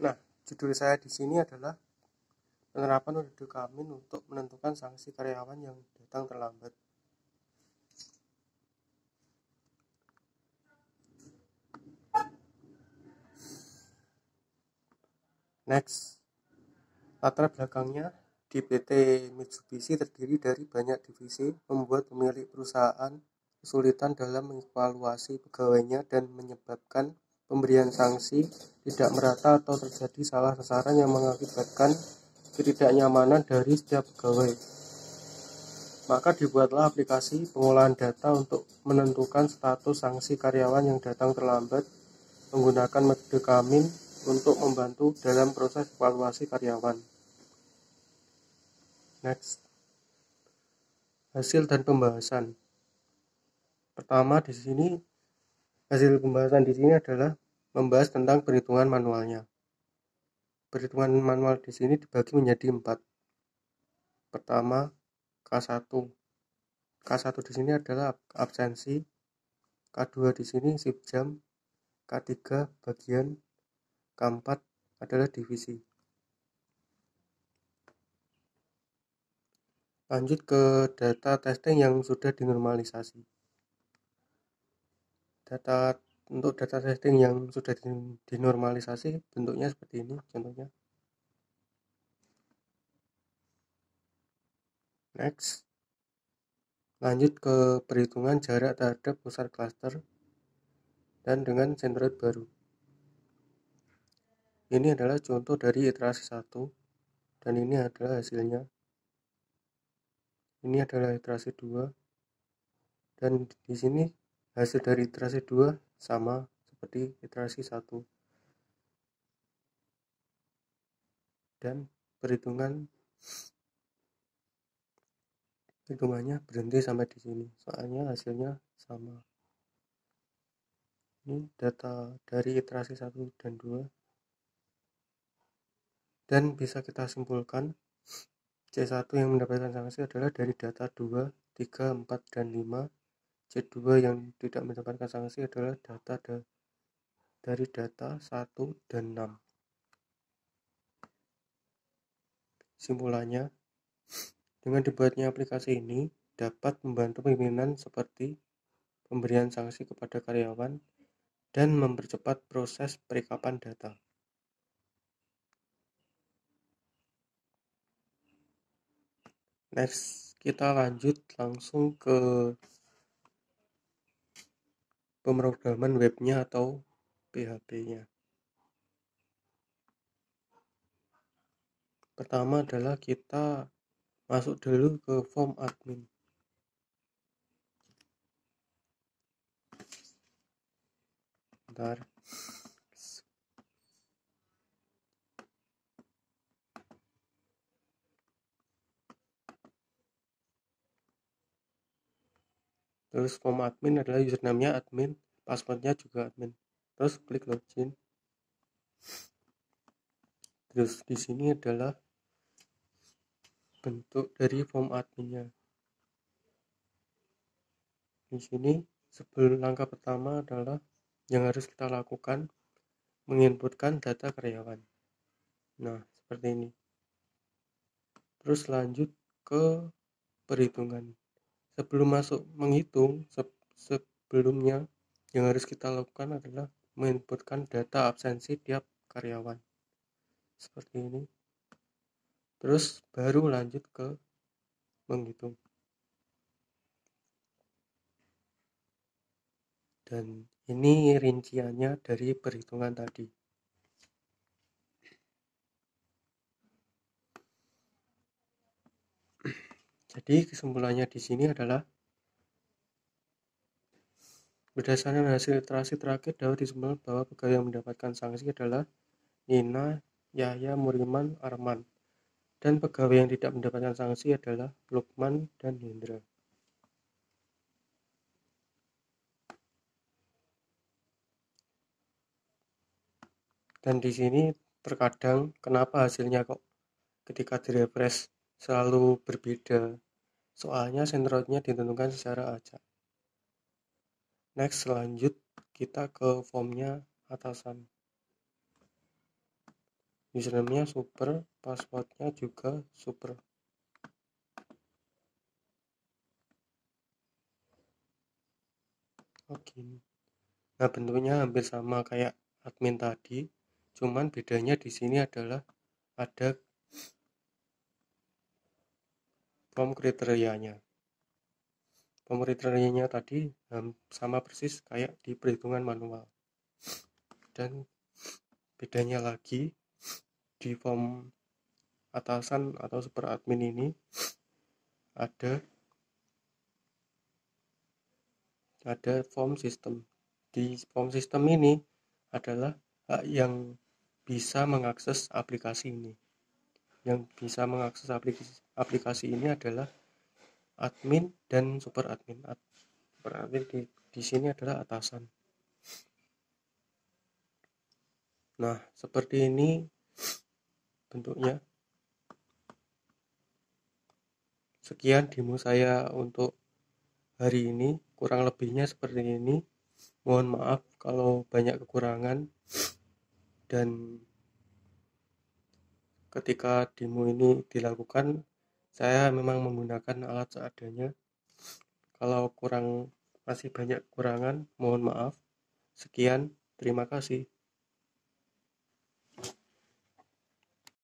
Nah, judul saya di sini adalah penerapan Udah Kamin untuk menentukan sanksi karyawan yang datang terlambat. Next, latar belakangnya di PT Mitsubishi terdiri dari banyak divisi, membuat pemilik perusahaan kesulitan dalam mengevaluasi pegawainya dan menyebabkan pemberian sanksi tidak merata atau terjadi salah sasaran yang mengakibatkan ketidaknyamanan dari setiap pegawai. Maka dibuatlah aplikasi pengolahan data untuk menentukan status sanksi karyawan yang datang terlambat menggunakan metode Kamin untuk membantu dalam proses evaluasi karyawan. Next, hasil dan pembahasan. Pertama di sini hasil pembahasan di sini adalah membahas tentang perhitungan manualnya. Perhitungan manual di sini dibagi menjadi 4. Pertama, K1. K1 di sini adalah absensi, K2 di sini shift jam, K3 bagian, K4 adalah divisi. Lanjut ke data testing yang sudah dinormalisasi. Untuk data testing yang sudah dinormalisasi bentuknya seperti ini contohnya. Next, lanjut ke perhitungan jarak terhadap pusat klaster dan dengan centroid baru. Ini adalah contoh dari iterasi 1 dan ini adalah hasilnya. Ini adalah iterasi 2 dan di sini hasil dari iterasi 2 sama seperti iterasi 1. Dan perhitungannya berhenti sampai di sini. Soalnya hasilnya sama. Ini data dari iterasi 1 dan 2. Dan bisa kita simpulkan C1 yang mendapatkan sanksi adalah dari data 2, 3, 4, dan 5. C2 yang tidak mendapatkan sanksi adalah dari data 1 dan 6. Simpulannya, dengan dibuatnya aplikasi ini dapat membantu pimpinan seperti pemberian sanksi kepada karyawan dan mempercepat proses perikapan data. Next, kita lanjut langsung ke pemrograman webnya atau PHP-nya. Pertama adalah kita masuk dulu ke form admin. Bentar. Terus form admin adalah username-nya admin, password-nya juga admin. Terus klik login. Terus di sini adalah bentuk dari form adminnya. Di sini sebelum langkah pertama adalah yang harus kita lakukan menginputkan data karyawan. Nah, seperti ini. Terus lanjut ke perhitungan. Sebelum masuk menghitung, sebelumnya yang harus kita lakukan adalah menginputkan data absensi tiap karyawan. Seperti ini. Terus baru lanjut ke menghitung. Dan ini rinciannya dari perhitungan tadi. Jadi kesimpulannya di sini adalah berdasarkan hasil iterasi terakhir dapat disimpulkan bahwa pegawai yang mendapatkan sanksi adalah Nina, Yahya, Muriman, Arman. Dan pegawai yang tidak mendapatkan sanksi adalah Lukman dan Hendra. Dan di sini terkadang kenapa hasilnya kok ketika direfresh selalu berbeda? Soalnya centroidnya ditentukan secara acak. Next, lanjut kita ke formnya atasan. username-nya super, password-nya juga super. Oke. Nah, bentuknya hampir sama kayak admin tadi, cuman bedanya di sini adalah ada form kriterianya. Form kriterianya tadi sama persis kayak di perhitungan manual. Dan bedanya lagi di form atasan atau super admin ini ada form system. Di form system ini adalah hak yang bisa mengakses aplikasi ini. Yang bisa mengakses aplikasi ini adalah admin dan super admin. Super admin di sini adalah atasan. Nah, seperti ini bentuknya. Sekian demo saya untuk hari ini, kurang lebihnya seperti ini. Mohon maaf kalau banyak kekurangan, dan ketika demo ini dilakukan saya memang menggunakan alat seadanya. Kalau masih banyak kekurangan, mohon maaf. Sekian, terima kasih.